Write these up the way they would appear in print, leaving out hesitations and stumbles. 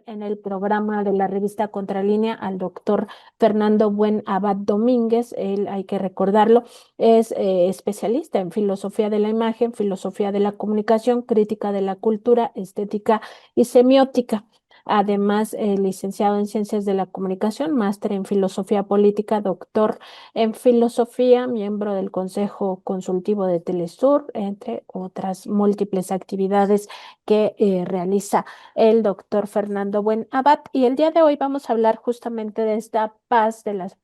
en el programa de la revista Contralínea al doctor Fernando Buen Abad Domínguez. Él, hay que recordarlo, es especialista en filosofía de la imagen, filosofía de la comunicación, crítica de la cultura, estética y semiótica. Además, licenciado en Ciencias de la Comunicación, máster en Filosofía Política, doctor en Filosofía, miembro del Consejo Consultivo de Telesur, entre otras múltiples actividades que realiza el doctor Fernando Buen Abad. Y el día de hoy vamos a hablar justamente de esta paz de las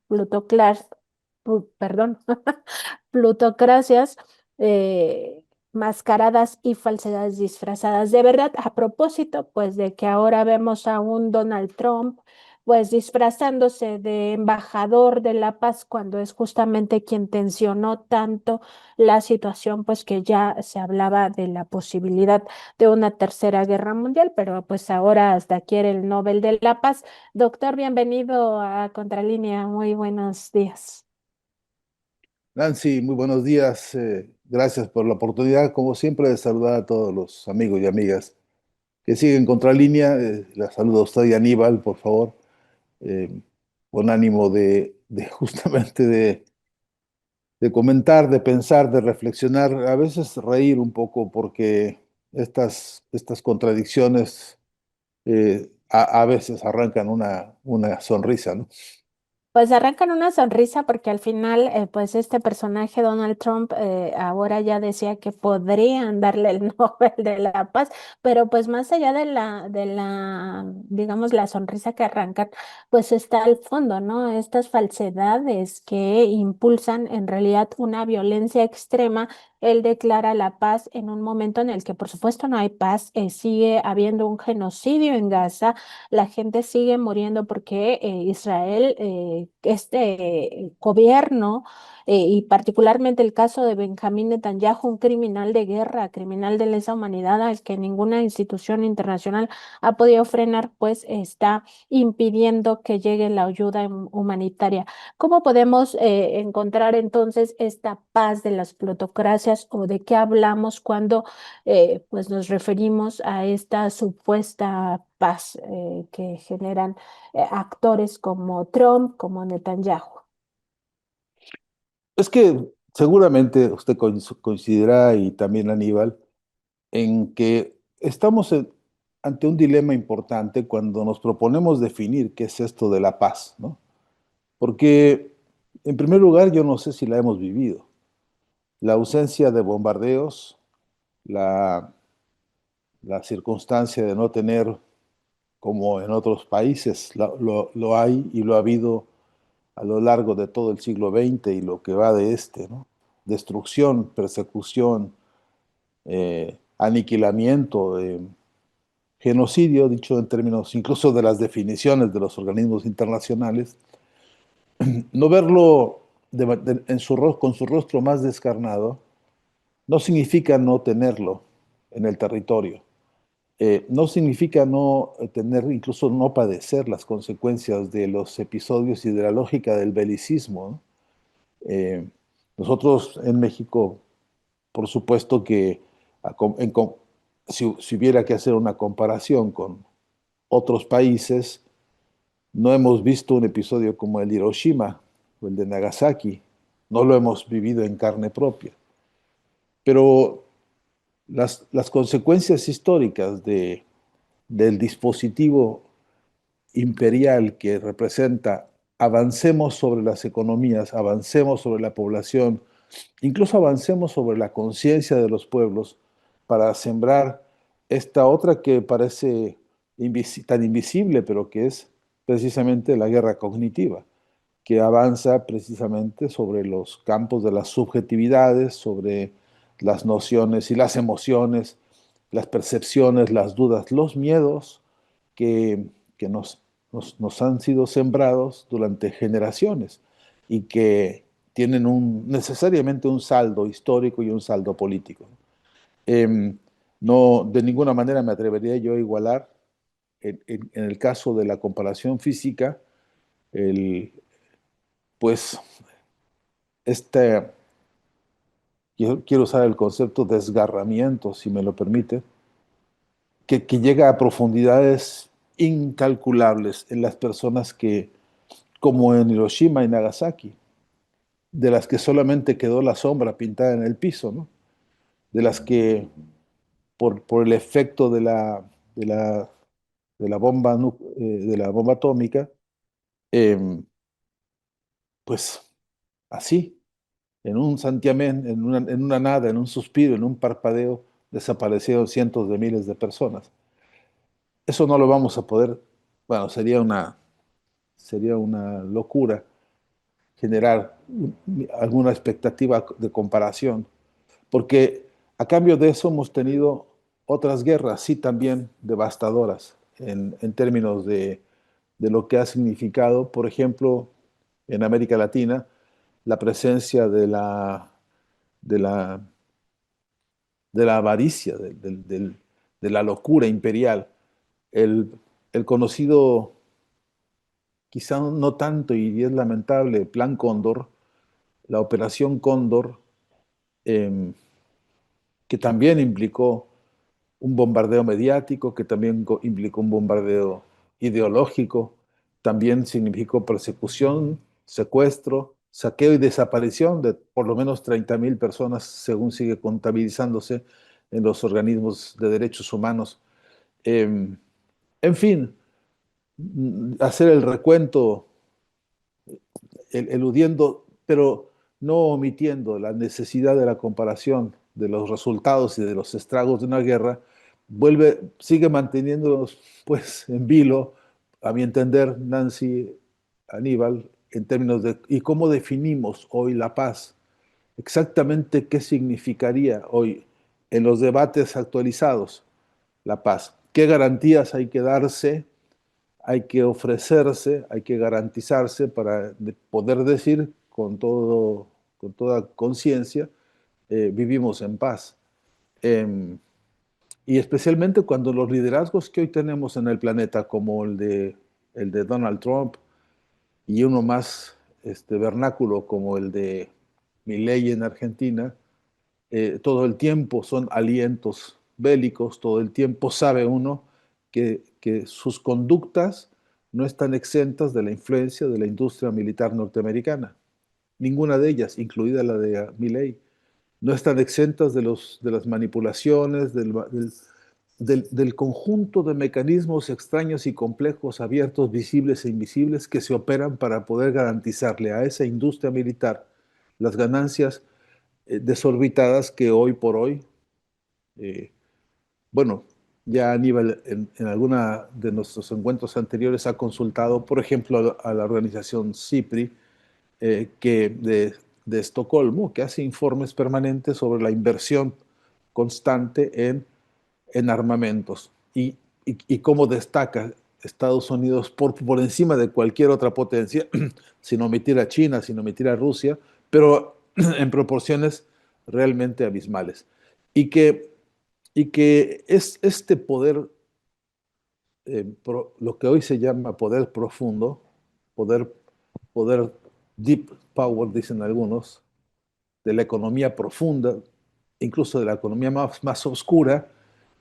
perdón, plutocracias mascaradas y falsedades disfrazadas de verdad. A propósito, pues de que ahora vemos a un Donald Trump, pues disfrazándose de embajador de la paz cuando es justamente quien tensionó tanto la situación, pues que ya se hablaba de la posibilidad de una tercera guerra mundial, pero pues ahora hasta quiere el Nobel de la Paz. Doctor, bienvenido a Contralínea. Muy buenos días. Nancy, muy buenos días. Gracias por la oportunidad, como siempre, de saludar a todos los amigos y amigas que siguen Contralínea. La saludo a usted y a Aníbal, por favor, eh, con ánimo de justamente de comentar, de pensar, de reflexionar, a veces reír un poco, porque estas contradicciones a veces arrancan una sonrisa, ¿no? Pues arrancan una sonrisa porque al final, pues este personaje, Donald Trump, ahora ya decía que podrían darle el Nobel de la Paz, pero pues más allá digamos, la sonrisa que arrancan, pues está al fondo, ¿no? Estas falsedades que impulsan en realidad una violencia extrema. Él declara la paz en un momento en el que, por supuesto, no hay paz, sigue habiendo un genocidio en Gaza, la gente sigue muriendo porque Israel, este gobierno, y particularmente el caso de Benjamín Netanyahu, un criminal de guerra, criminal de lesa humanidad al que ninguna institución internacional ha podido frenar, pues está impidiendo que llegue la ayuda humanitaria. ¿Cómo podemos encontrar entonces esta paz de las plutocracias o de qué hablamos cuando pues nos referimos a esta supuesta paz que generan actores como Trump, como Netanyahu? Es que seguramente usted coincidirá, y también Aníbal, en que estamos ante un dilema importante cuando nos proponemos definir qué es esto de la paz, ¿no? Porque, en primer lugar, yo no sé si la hemos vivido. La ausencia de bombardeos, la, la circunstancia de no tener, como en otros países, lo hay y lo ha habido a lo largo de todo el siglo XX y lo que va de este, ¿no? Destrucción, persecución, aniquilamiento, genocidio, dicho en términos incluso de las definiciones de los organismos internacionales. No verlo con su rostro más descarnado no significa no tenerlo en el territorio. No significa no tener, incluso no padecer las consecuencias de los episodios y de la lógica del belicismo, ¿no? Eh, Nosotros en México, por supuesto que a com- en com- si hubiera que hacer una comparación con otros países, no hemos visto un episodio como el de Hiroshima o el de Nagasaki, no lo hemos vivido en carne propia. Pero las consecuencias históricas del dispositivo imperial que representa avancemos sobre las economías, avancemos sobre la población, incluso avancemos sobre la conciencia de los pueblos para sembrar esta otra que parece tan invisible, pero que es precisamente la guerra cognitiva, que avanza precisamente sobre los campos de las subjetividades, sobre las nociones y las emociones, las percepciones, las dudas, los miedos que, que nos han sido sembrados durante generaciones y que tienen necesariamente un saldo histórico y un saldo político. Eh, no, de ninguna manera me atrevería yo a igualar, en el caso de la comparación física, el, pues este, yo quiero usar el concepto de desgarramiento, si me lo permite, que llega a profundidades. incalculables en las personas que, como en Hiroshima y Nagasaki, de las que solamente quedó la sombra pintada en el piso, ¿no? De las que por el efecto de la, de la bomba atómica, eh, pues así, en un santiamén, en una nada, en un suspiro, en un parpadeo, desaparecieron cientos de miles de personas. Eso no lo vamos a poder, bueno, sería una locura generar alguna expectativa de comparación, porque a cambio de eso hemos tenido otras guerras, sí también devastadoras, en términos de lo que ha significado, por ejemplo, en América Latina, la presencia de la, de la avaricia, de la locura imperial. El, el conocido, quizá no tanto, y es lamentable, Plan Cóndor, la Operación Cóndor, eh, que también implicó un bombardeo mediático, que también implicó un bombardeo ideológico, también significó persecución, secuestro, saqueo y desaparición de por lo menos 30.000 personas, según sigue contabilizándose en los organismos de derechos humanos. Eh, en fin, hacer el recuento eludiendo, pero no omitiendo la necesidad de la comparación de los resultados y de los estragos de una guerra, sigue manteniéndonos pues en vilo, a mi entender, Nancy, Aníbal, en términos de ¿y cómo definimos hoy la paz? Exactamente qué significaría hoy en los debates actualizados la paz. ¿Qué garantías hay que darse, hay que ofrecerse, hay que garantizarse para poder decir con toda conciencia, vivimos en paz? Eh, y especialmente cuando los liderazgos que hoy tenemos en el planeta, como el de Donald Trump y uno más vernáculo como el de Milei en Argentina, todo el tiempo son alientos bélicos, todo el tiempo sabe uno que sus conductas no están exentas de la influencia de la industria militar norteamericana. Ninguna de ellas, incluida la de Milley, no están exentas de las manipulaciones, del conjunto de mecanismos extraños y complejos, abiertos, visibles e invisibles, que se operan para poder garantizarle a esa industria militar las ganancias desorbitadas que hoy por hoy, eh, bueno, ya Aníbal en alguna de nuestros encuentros anteriores ha consultado, por ejemplo, a la organización CIPRI, de Estocolmo, que hace informes permanentes sobre la inversión constante en armamentos y cómo destaca Estados Unidos por encima de cualquier otra potencia, sin omitir a China, sin omitir a Rusia, pero en proporciones realmente abismales. Y que, y que es este poder, lo que hoy se llama poder profundo, poder, poder deep power, dicen algunos, de la economía profunda, incluso de la economía más oscura,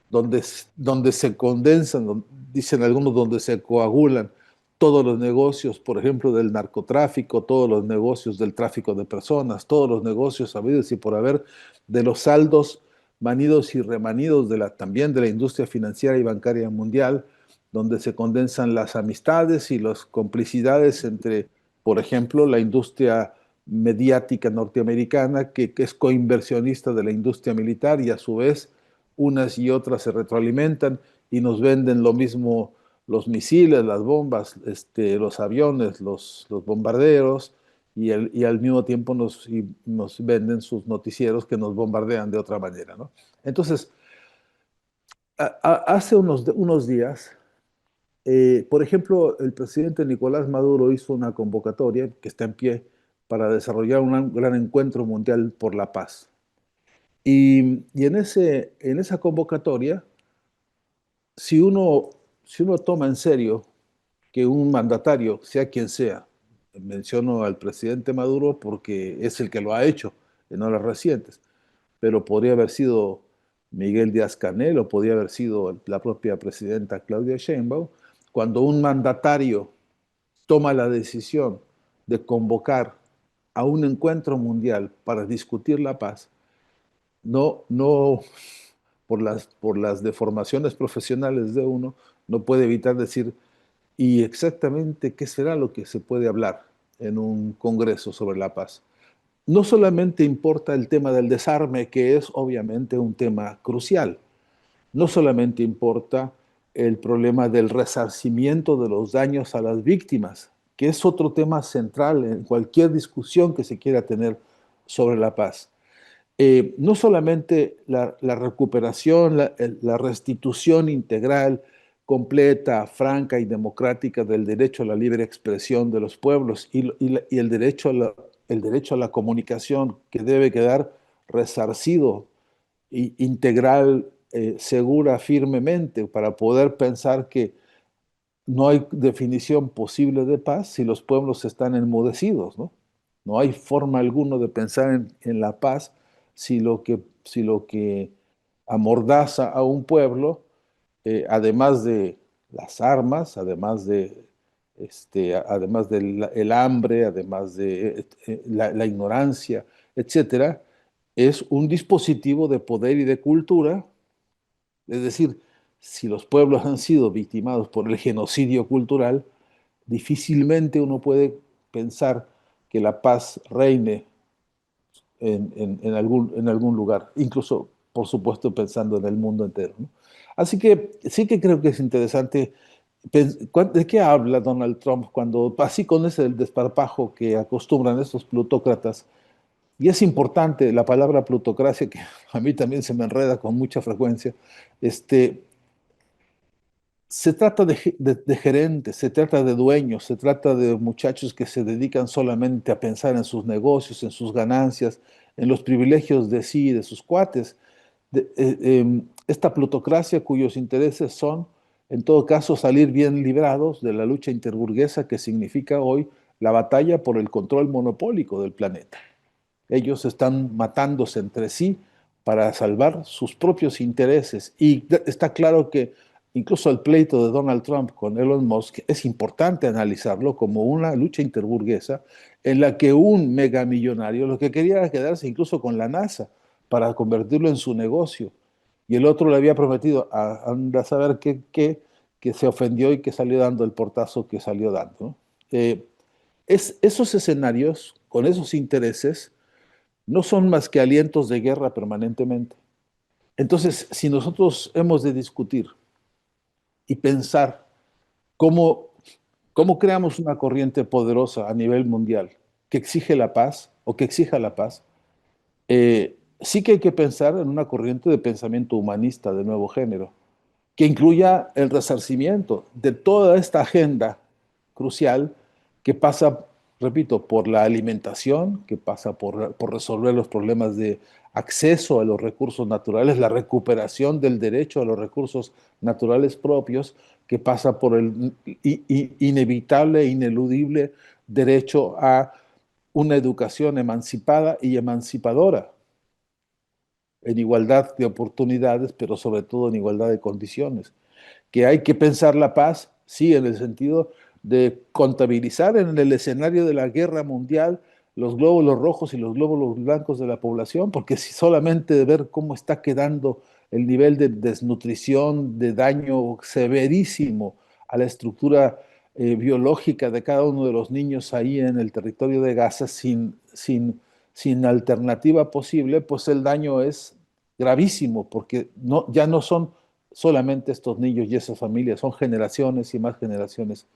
donde se condensan, dicen algunos, donde se coagulan todos los negocios, por ejemplo, del narcotráfico, todos los negocios del tráfico de personas, todos los negocios habidos y por haber, de los saldos manidos y remanidos también de la industria financiera y bancaria mundial, donde se condensan las amistades y las complicidades entre, por ejemplo, la industria mediática norteamericana, que es coinversionista de la industria militar y a su vez unas y otras se retroalimentan y nos venden lo mismo los misiles, las bombas, los aviones, los bombarderos, y al mismo tiempo nos venden sus noticieros que nos bombardean de otra manera, ¿no? Entonces, hace unos días, por ejemplo, el presidente Nicolás Maduro hizo una convocatoria que está en pie para desarrollar un gran encuentro mundial por la paz. Y en esa convocatoria, si uno, si uno toma en serio que un mandatario, sea quien sea, menciono al presidente Maduro porque es el que lo ha hecho en horas recientes, pero podría haber sido Miguel Díaz-Canel o podría haber sido la propia presidenta Claudia Sheinbaum, cuando un mandatario toma la decisión de convocar a un encuentro mundial para discutir la paz, no por las deformaciones profesionales de uno, no puede evitar decir, ¿y exactamente qué será lo que se puede hablar en un congreso sobre la paz? No solamente importa el tema del desarme, que es obviamente un tema crucial, no solamente importa el problema del resarcimiento de los daños a las víctimas, que es otro tema central en cualquier discusión que se quiera tener sobre la paz. No solamente la recuperación, la restitución integral, completa, franca y democrática del derecho a la libre expresión de los pueblos y el derecho a la comunicación que debe quedar resarcido integral, segura, firmemente, para poder pensar que no hay definición posible de paz si los pueblos están enmudecidos, ¿no? No hay forma alguna de pensar en la paz si lo que amordaza a un pueblo, además de las armas, además del el hambre, además de la ignorancia, etcétera, es un dispositivo de poder y de cultura. Es decir, si los pueblos han sido victimados por el genocidio cultural, difícilmente uno puede pensar que la paz reine en algún lugar, incluso, por supuesto, pensando en el mundo entero, ¿no? Así que sí que creo que es interesante. ¿De qué habla Donald Trump cuando, así con ese desparpajo que acostumbran estos plutócratas? Y es importante la palabra plutocracia, que a mí también se me enreda con mucha frecuencia. Este, Se trata de gerentes, se trata de dueños, se trata de muchachos que se dedican solamente a pensar en sus negocios, en sus ganancias, en los privilegios de sí y de sus cuates. Esta plutocracia cuyos intereses son, en todo caso, salir bien librados de la lucha interburguesa que significa hoy la batalla por el control monopólico del planeta. Ellos están matándose entre sí para salvar sus propios intereses. Y está claro que incluso el pleito de Donald Trump con Elon Musk es importante analizarlo como una lucha interburguesa en la que un megamillonario lo que quería era quedarse incluso con la NASA para convertirlo en su negocio. Y el otro le había prometido a saber que se ofendió y que salió dando el portazo que salió dando, ¿no? Esos escenarios, con esos intereses, no son más que alientos de guerra permanentemente. Entonces, si nosotros hemos de discutir y pensar cómo, cómo creamos una corriente poderosa a nivel mundial que exige la paz o que exija la paz, sí que hay que pensar en una corriente de pensamiento humanista de nuevo género, que incluya el resarcimiento de toda esta agenda crucial que pasa, repito, por la alimentación, que pasa por resolver los problemas de acceso a los recursos naturales, la recuperación del derecho a los recursos naturales propios, que pasa por el inevitable e ineludible derecho a una educación emancipada y emancipadora, en igualdad de oportunidades, pero sobre todo en igualdad de condiciones. Que hay que pensar la paz, sí, en el sentido de contabilizar en el escenario de la guerra mundial los glóbulos rojos y los glóbulos blancos de la población, porque si solamente de ver cómo está quedando el nivel de desnutrición, de daño severísimo a la estructura biológica de cada uno de los niños ahí en el territorio de Gaza sin alternativa posible, pues el daño es gravísimo, porque ya no son solamente estos niños y esas familias, son generaciones y más generaciones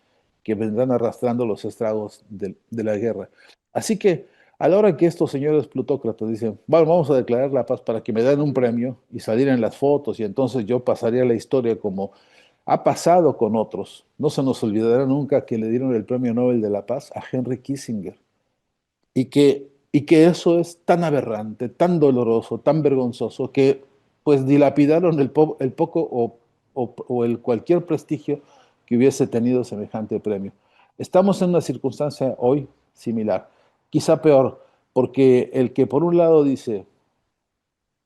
que vendrán arrastrando los estragos de la guerra. Así que a la hora que estos señores plutócratas dicen, bueno, vamos a declarar la paz para que me den un premio y salir en las fotos y entonces yo pasaría la historia como ha pasado con otros. No se nos olvidará nunca que le dieron el premio Nobel de la Paz a Henry Kissinger y que eso es tan aberrante, tan doloroso, tan vergonzoso, que pues dilapidaron el poco o el cualquier prestigio que hubiese tenido semejante premio. Estamos en una circunstancia hoy similar, quizá peor, porque el que por un lado dice,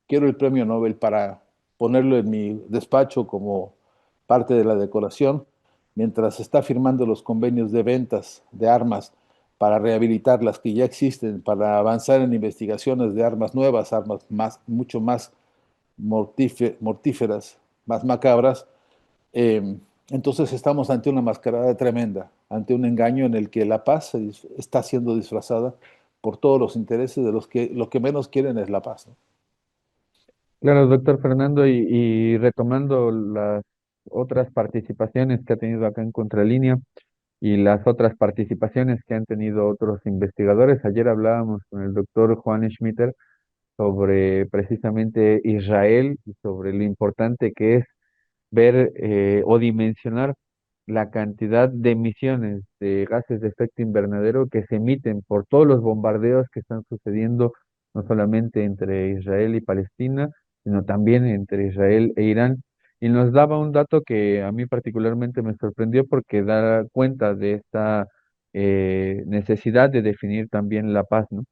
quiero el premio Nobel para ponerlo en mi despacho como parte de la decoración, mientras está firmando los convenios de ventas de armas para rehabilitar las que ya existen, para avanzar en investigaciones de armas nuevas, armas mucho más mortíferas, más macabras, eh, entonces estamos ante una mascarada tremenda, ante un engaño en el que la paz está siendo disfrazada por todos los intereses de los que lo que menos quieren es la paz, ¿no? Claro, doctor Fernando, y retomando las otras participaciones que ha tenido acá en Contralínea y las otras participaciones que han tenido otros investigadores, ayer hablábamos con el doctor Juan Schmitter sobre precisamente Israel y sobre lo importante que es ver o dimensionar la cantidad de emisiones de gases de efecto invernadero que se emiten por todos los bombardeos que están sucediendo, no solamente entre Israel y Palestina, sino también entre Israel e Irán. Y nos daba un dato que a mí particularmente me sorprendió porque da cuenta de esta necesidad de definir también la paz, ¿no?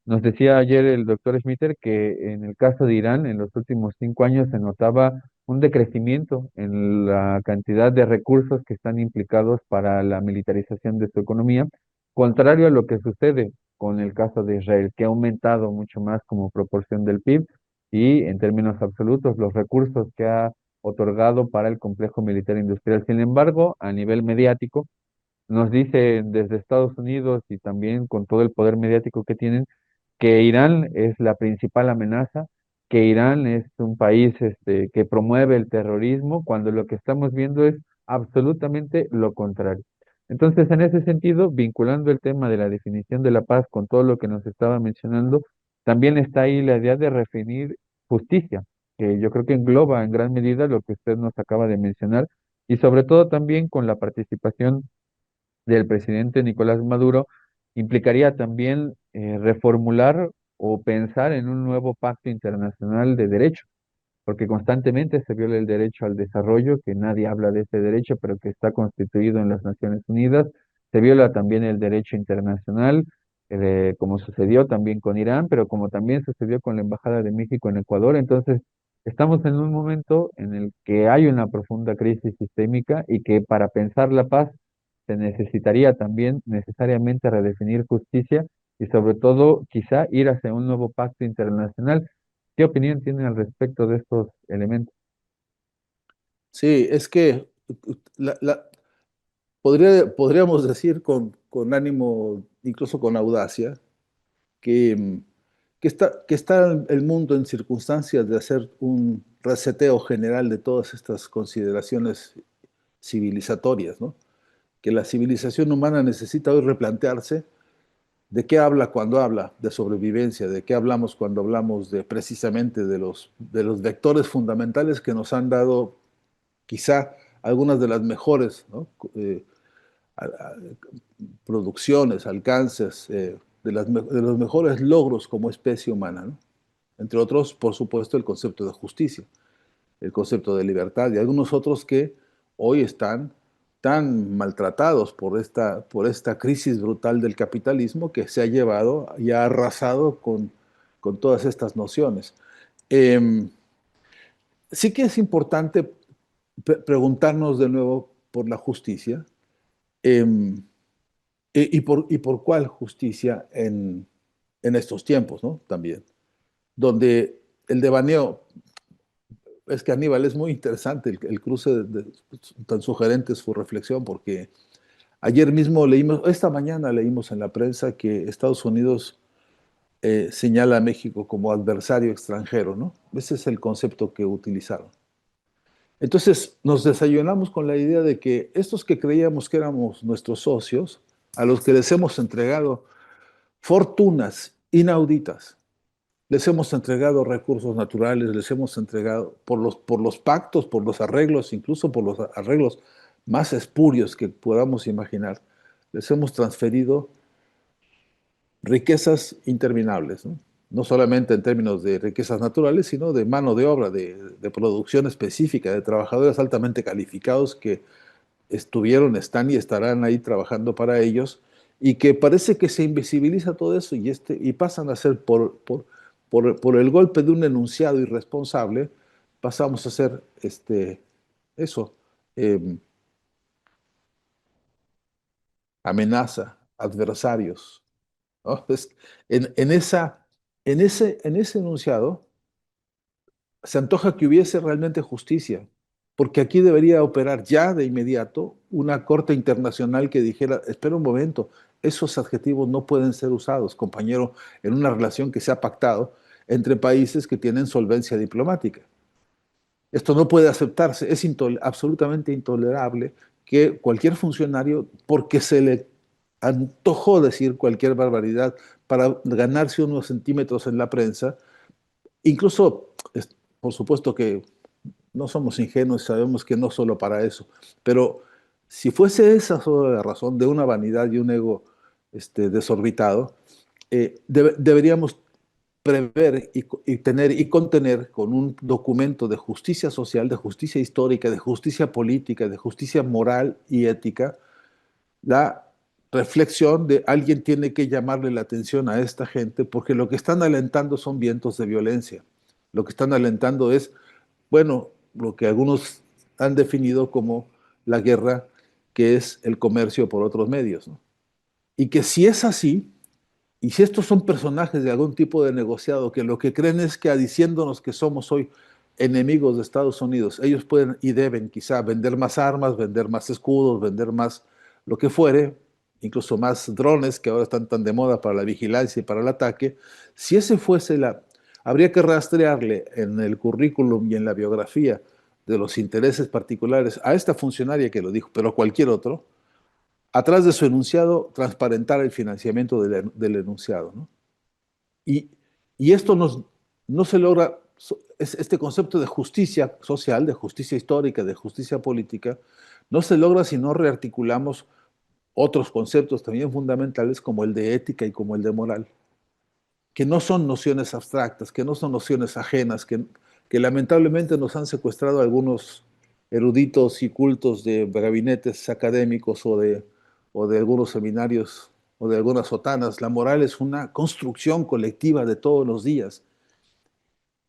Nos decía ayer el doctor Schmitter que en el caso de Irán, en los últimos 5 años se notaba un decrecimiento en la cantidad de recursos que están implicados para la militarización de su economía, contrario a lo que sucede con el caso de Israel, que ha aumentado mucho más como proporción del PIB y en términos absolutos los recursos que ha otorgado para el complejo militar industrial. Sin embargo, a nivel mediático, nos dice desde Estados Unidos y también con todo el poder mediático que tienen, que Irán es la principal amenaza, que Irán es un país que promueve el terrorismo, cuando lo que estamos viendo es absolutamente lo contrario. Entonces, en ese sentido, vinculando el tema de la definición de la paz con todo lo que nos estaba mencionando, también está ahí la idea de definir justicia, que yo creo que engloba en gran medida lo que usted nos acaba de mencionar, y sobre todo también con la participación del presidente Nicolás Maduro, implicaría también reformular o pensar en un nuevo pacto internacional de derecho, porque constantemente se viola el derecho al desarrollo, que nadie habla de ese derecho, pero que está constituido en las Naciones Unidas. Se viola también el derecho internacional, como sucedió también con Irán, pero como también sucedió con la Embajada de México en Ecuador. Entonces, estamos en un momento en el que hay una profunda crisis sistémica y que para pensar la paz se necesitaría también necesariamente redefinir justicia y sobre todo quizá ir hacia un nuevo pacto internacional. ¿Qué opinión tienen al respecto de estos elementos? Sí, es que la- la- podríamos decir con ánimo, incluso con audacia, que, que está el mundo en circunstancias de hacer un reseteo general de todas estas consideraciones civilizatorias, ¿no? Que la civilización humana necesita hoy replantearse de qué habla cuando habla de sobrevivencia, de qué hablamos cuando hablamos de precisamente de los vectores fundamentales que nos han dado quizá algunas de las mejores, ¿no? A- a- producciones, alcances, de los mejores logros como especie humana, ¿no? Entre otros, por supuesto, el concepto de justicia, el concepto de libertad y algunos otros que hoy están tan maltratados por esta crisis brutal del capitalismo que se ha llevado y ha arrasado con todas estas nociones. Eh, sí que es importante preguntarnos de nuevo por la justicia, eh, y por cuál justicia en estos tiempos, ¿no? También, donde el devaneo, es que Aníbal es muy interesante el cruce tan sugerente es su reflexión, porque ayer mismo leímos, esta mañana leímos en la prensa que Estados Unidos señala a México como adversario extranjero, ¿no? Ese es el concepto que utilizaron. Entonces nos desayunamos con la idea de que estos que creíamos que éramos nuestros socios, a los que les hemos entregado fortunas inauditas, les hemos entregado recursos naturales, les hemos entregado por los pactos, por los arreglos, incluso por los arreglos más espurios que podamos imaginar, les hemos transferido riquezas interminables, ¿no? No solamente en términos de riquezas naturales, sino de mano de obra, de producción específica, de trabajadores altamente calificados que estuvieron, están y estarán ahí trabajando para ellos, y que parece que se invisibiliza todo eso y pasan a ser por el golpe de un enunciado irresponsable, pasamos a ser eso, eh, amenaza, adversarios, ¿no? Entonces, en ese enunciado se antoja que hubiese realmente justicia, porque aquí debería operar ya de inmediato una corte internacional que dijera, espera un momento, esos adjetivos no pueden ser usados, compañero, en una relación que se ha pactado entre países que tienen solvencia diplomática. Esto no puede aceptarse, es absolutamente intolerable que cualquier funcionario, porque se le antojó decir cualquier barbaridad para ganarse unos centímetros en la prensa, incluso, por supuesto que no somos ingenuos, sabemos que no solo para eso, pero si fuese esa solo la razón de una vanidad y un ego desorbitado, deberíamos prever y tener y contener con un documento de justicia social, de justicia histórica, de justicia política, de justicia moral y ética, la reflexión de alguien tiene que llamarle la atención a esta gente porque lo que están alentando son vientos de violencia. Lo que están alentando es, bueno, lo que algunos han definido como la guerra, que es el comercio por otros medios, ¿no? Y que si es así, y si estos son personajes de algún tipo de negociado que lo que creen es que diciéndonos que somos hoy enemigos de Estados Unidos, ellos pueden y deben quizá vender más armas, vender más escudos, vender más lo que fuere, incluso más drones que ahora están tan de moda para la vigilancia y para el ataque, si ese fuese habría que rastrearle en el currículum y en la biografía de los intereses particulares a esta funcionaria que lo dijo, pero a cualquier otro, atrás de su enunciado, transparentar el financiamiento del enunciado, ¿no? Y, y esto no se logra, este concepto de justicia social, de justicia histórica, de justicia política, no se logra si no rearticulamos otros conceptos también fundamentales como el de ética y como el de moral, que no son nociones abstractas, que no son nociones ajenas, que lamentablemente nos han secuestrado algunos eruditos y cultos de gabinetes académicos o de algunos seminarios o de algunas sotanas. La moral es una construcción colectiva de todos los días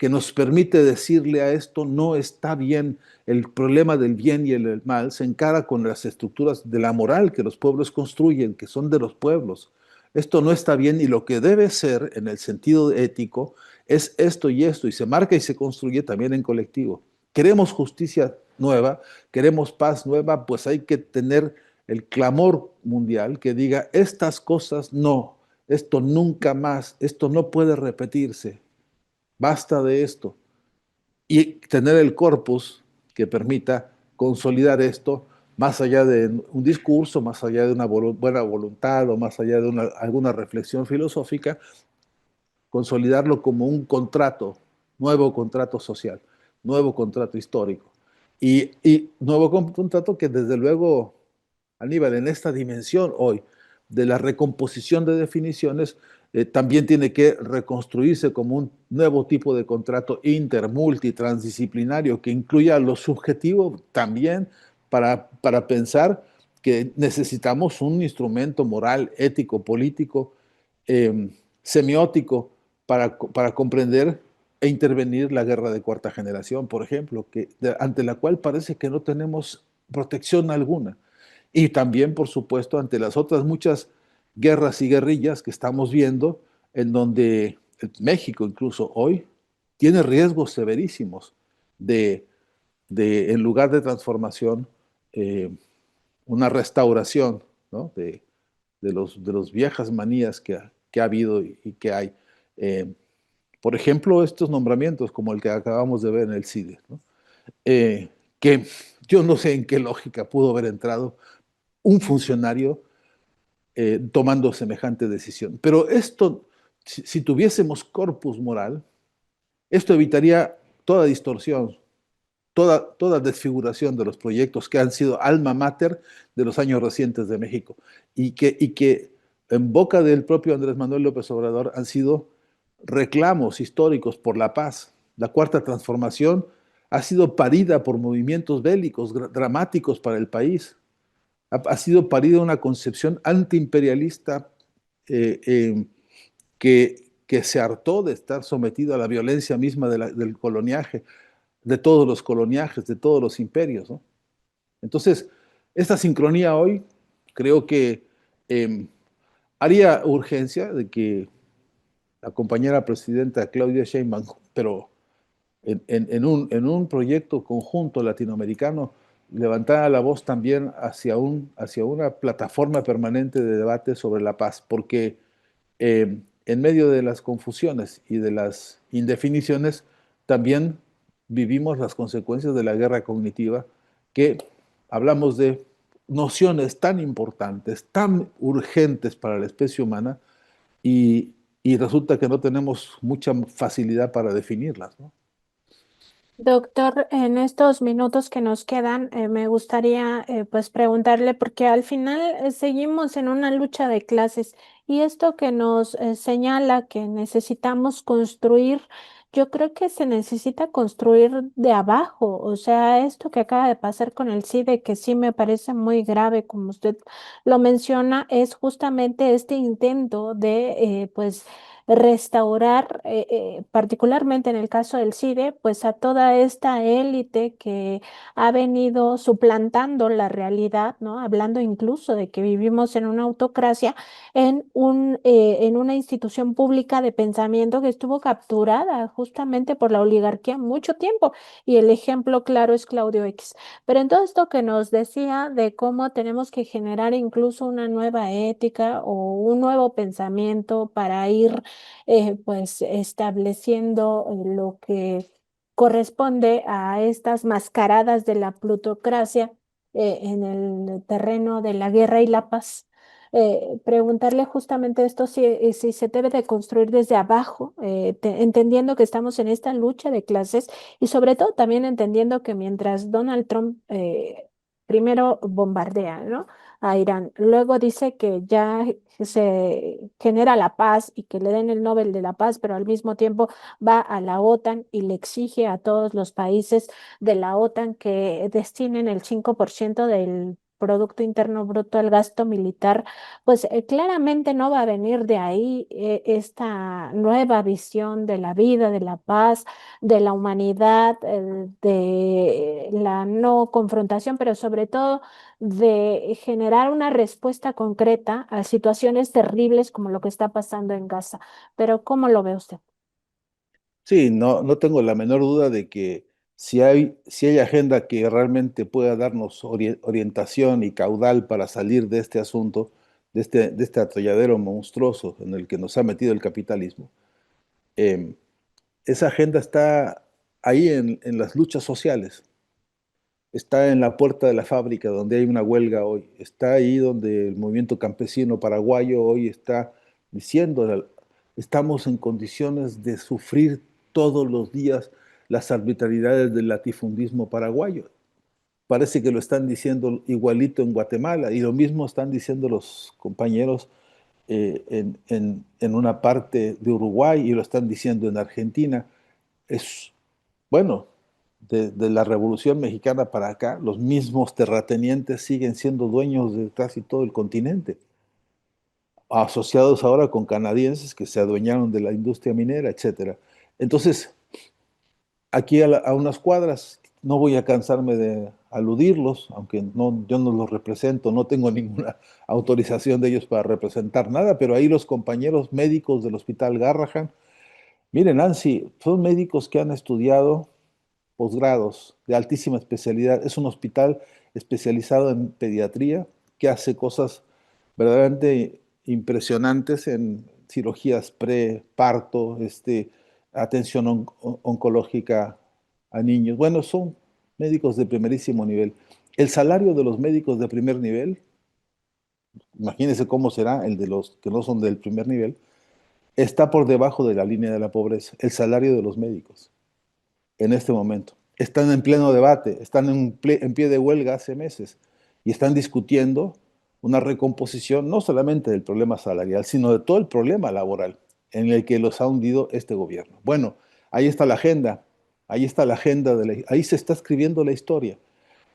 que nos permite decirle a esto no está bien, el problema del bien y el mal se encara con las estructuras de la moral que los pueblos construyen, que son de los pueblos. Esto no está bien y lo que debe ser en el sentido ético es esto y se marca y se construye también en colectivo. Queremos justicia nueva, queremos paz nueva, pues hay que tener el clamor mundial que diga estas cosas no, esto nunca más, esto no puede repetirse. Basta de esto. Y tener el corpus que permita consolidar esto más allá de un discurso, más allá de una buena voluntad o más allá de alguna reflexión filosófica, consolidarlo como un contrato, nuevo contrato social, nuevo contrato histórico. Y nuevo contrato que desde luego, Aníbal, en esta dimensión hoy de la recomposición de definiciones, también tiene que reconstruirse como un nuevo tipo de contrato multitransdisciplinario que incluya lo subjetivo también para pensar que necesitamos un instrumento moral, ético, político, semiótico para comprender e intervenir la guerra de cuarta generación, por ejemplo, ante la cual parece que no tenemos protección alguna. Y también, por supuesto, ante las otras muchas guerras y guerrillas que estamos viendo, en donde México incluso hoy tiene riesgos severísimos en lugar de transformación, eh, una restauración, ¿no? de los viejas manías que ha habido y que hay. Eh, por ejemplo, estos nombramientos como el que acabamos de ver en el CIDE, ¿no? Que yo no sé en qué lógica pudo haber entrado un funcionario tomando semejante decisión. Pero esto, si tuviésemos corpus moral, esto evitaría toda distorsión, toda desfiguración de los proyectos que han sido alma mater de los años recientes de México y que en boca del propio Andrés Manuel López Obrador han sido reclamos históricos por la paz. La cuarta transformación ha sido parida por movimientos bélicos dramáticos para el país. Ha sido parida una concepción antiimperialista eh, eh, que se hartó de estar sometido a la violencia misma del coloniaje, de todos los coloniajes, de todos los imperios, ¿no? Entonces, esta sincronía hoy creo que Em, Haría urgencia de que la compañera presidenta Claudia Sheinbaum, pero en un proyecto conjunto latinoamericano, levantara la voz también hacia una plataforma permanente de debate sobre la paz, porque en medio de las confusiones y de las indefiniciones, también vivimos las consecuencias de la guerra cognitiva, que hablamos de nociones tan importantes, tan urgentes para la especie humana, y, y resulta que no tenemos mucha facilidad para definirlas, ¿no? Doctor, en estos minutos que nos quedan, me gustaría pues preguntarle, porque al final seguimos en una lucha de clases y esto que nos señala que necesitamos construir, yo creo que se necesita construir de abajo, o sea, esto que acaba de pasar con el CIDE, que sí me parece muy grave, como usted lo menciona, es justamente este intento de pues restaurar, particularmente en el caso del CIDE, pues a toda esta élite que ha venido suplantando la realidad, ¿no? Hablando incluso de que vivimos en una autocracia, en una institución pública de pensamiento que estuvo capturada justamente por la oligarquía mucho tiempo. Y el ejemplo claro es Claudio X. Pero en todo esto que nos decía de cómo tenemos que generar incluso una nueva ética o un nuevo pensamiento para ir pues estableciendo lo que corresponde a estas mascaradas de la plutocracia en el terreno de la guerra y la paz. Preguntarle justamente esto, si se debe de construir desde abajo, entendiendo que estamos en esta lucha de clases y sobre todo también entendiendo que mientras Donald Trump primero bombardea, ¿no? a Irán. Luego dice que ya se genera la paz y que le den el Nobel de la Paz, pero al mismo tiempo va a la OTAN y le exige a todos los países de la OTAN que destinen el 5% del Producto Interno Bruto al gasto militar, pues claramente no va a venir de ahí esta nueva visión de la vida, de la paz, de la humanidad, de la no confrontación, pero sobre todo de generar una respuesta concreta a situaciones terribles como lo que está pasando en Gaza. Pero ¿cómo lo ve usted? Sí, no tengo la menor duda de que si hay agenda que realmente pueda darnos orientación y caudal para salir de este asunto, de este atolladero monstruoso en el que nos ha metido el capitalismo, eh, esa agenda está ahí en las luchas sociales, está en la puerta de la fábrica donde hay una huelga hoy, está ahí donde el movimiento campesino paraguayo hoy está diciendo, estamos en condiciones de sufrir todos los días las arbitrariedades del latifundismo paraguayo. Parece que lo están diciendo igualito en Guatemala y lo mismo están diciendo los compañeros en una parte de Uruguay y lo están diciendo en Argentina. Es, bueno, de la Revolución Mexicana para acá, los mismos terratenientes siguen siendo dueños de casi todo el continente, asociados ahora con canadienses que se adueñaron de la industria minera, etcétera. Entonces, aquí a unas cuadras, no voy a cansarme de aludirlos, aunque yo no los represento, no tengo ninguna autorización de ellos para representar nada, pero ahí los compañeros médicos del Hospital Garrahan, miren, Nancy, son médicos que han estudiado posgrados de altísima especialidad. Es un hospital especializado en pediatría que hace cosas verdaderamente impresionantes en cirugías pre-parto, atención oncológica a niños. Bueno, son médicos de primerísimo nivel. El salario de los médicos de primer nivel, imagínense cómo será el de los que no son del primer nivel, está por debajo de la línea de la pobreza, el salario de los médicos en este momento. Están en pleno debate, están en pie de huelga hace meses y están discutiendo una recomposición no solamente del problema salarial, sino de todo el problema laboral en el que los ha hundido este gobierno. Bueno, ahí está la agenda, ahí está la agenda, ahí se está escribiendo la historia.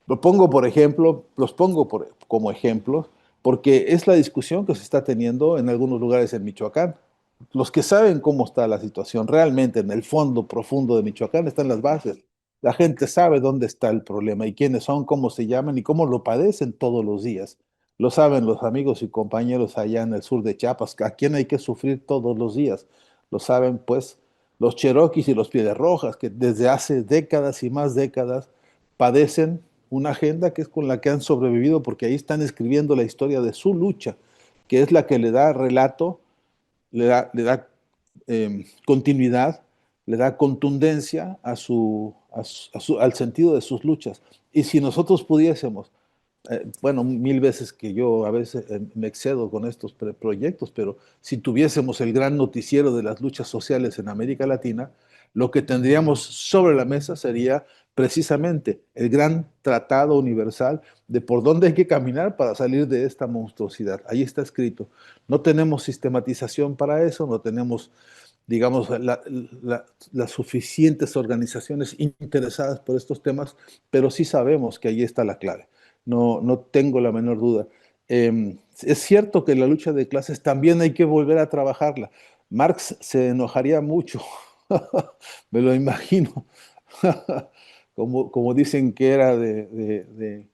Lo pongo, por ejemplo, los pongo como ejemplos, porque es la discusión que se está teniendo en algunos lugares en Michoacán. Los que saben cómo está la situación realmente en el fondo profundo de Michoacán están las bases. La gente sabe dónde está el problema y quiénes son, cómo se llaman y cómo lo padecen todos los días. Lo saben los amigos y compañeros allá en el sur de Chiapas, a quien hay que sufrir todos los días. Lo saben, pues, los cheroquis y los pieles rojas, que desde hace décadas y más décadas padecen una agenda que es con la que han sobrevivido, porque ahí están escribiendo la historia de su lucha, que es la que le da relato, le da continuidad, le da contundencia al sentido de sus luchas. Y si nosotros pudiésemos, bueno, mil veces que yo a veces me excedo con estos proyectos, pero si tuviésemos el gran noticiero de las luchas sociales en América Latina, lo que tendríamos sobre la mesa sería precisamente el gran tratado universal de por dónde hay que caminar para salir de esta monstruosidad. Ahí está escrito. No tenemos sistematización para eso, no tenemos, digamos, las suficientes organizaciones interesadas por estos temas, pero sí sabemos que ahí está la clave. No, no tengo la menor duda. Es cierto que la lucha de clases también hay que volver a trabajarla. Marx se enojaría mucho, me lo imagino, como dicen que era de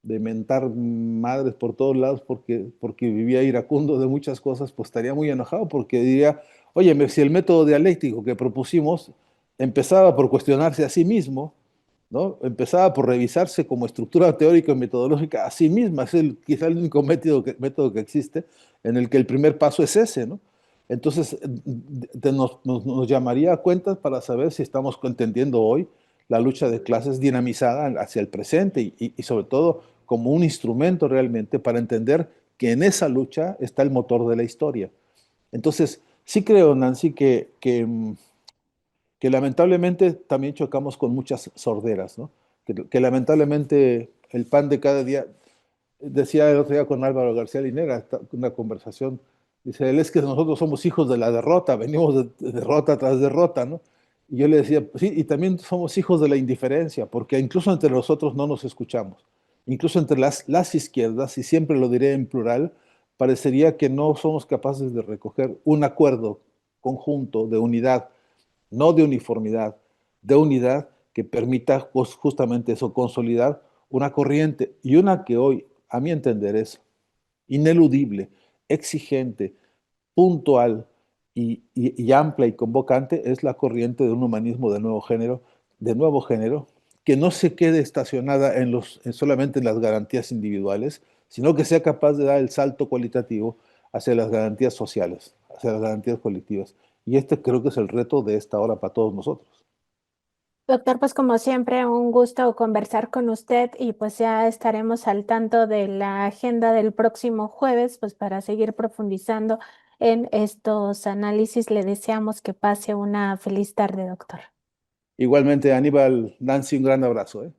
mentar madres por todos lados porque vivía iracundo de muchas cosas, pues estaría muy enojado porque diría, oye, si el método dialéctico que propusimos empezaba por cuestionarse a sí mismo, ¿no? Empezaba por revisarse como estructura teórica y metodológica a sí misma, es quizá el único método que existe en el que el primer paso es ese, ¿no? Entonces, nos llamaría a cuentas para saber si estamos entendiendo hoy la lucha de clases dinamizada hacia el presente y sobre todo como un instrumento realmente para entender que en esa lucha está el motor de la historia. Entonces, sí creo, Nancy, que lamentablemente también chocamos con muchas sorderas, ¿no? Que lamentablemente el pan de cada día, decía el otro día con Álvaro García Linera, una conversación, dice, él es que nosotros somos hijos de la derrota, venimos de derrota tras derrota, ¿no? Y yo le decía, sí, y también somos hijos de la indiferencia, porque incluso entre nosotros no nos escuchamos, incluso entre las izquierdas, y siempre lo diré en plural, parecería que no somos capaces de recoger un acuerdo conjunto de unidad, no de uniformidad, de unidad que permita justamente eso, consolidar una corriente y una que hoy, a mi entender, es ineludible, exigente, puntual y amplia y convocante, es la corriente de un humanismo de nuevo género, que no se quede estacionada solamente en las garantías individuales, sino que sea capaz de dar el salto cualitativo hacia las garantías sociales, hacia las garantías colectivas. Y este creo que es el reto de esta hora para todos nosotros. Doctor, pues como siempre, un gusto conversar con usted y pues ya estaremos al tanto de la agenda del próximo jueves, pues para seguir profundizando en estos análisis. Le deseamos que pase una feliz tarde, doctor. Igualmente, Aníbal, Nancy, un gran abrazo, ¿eh?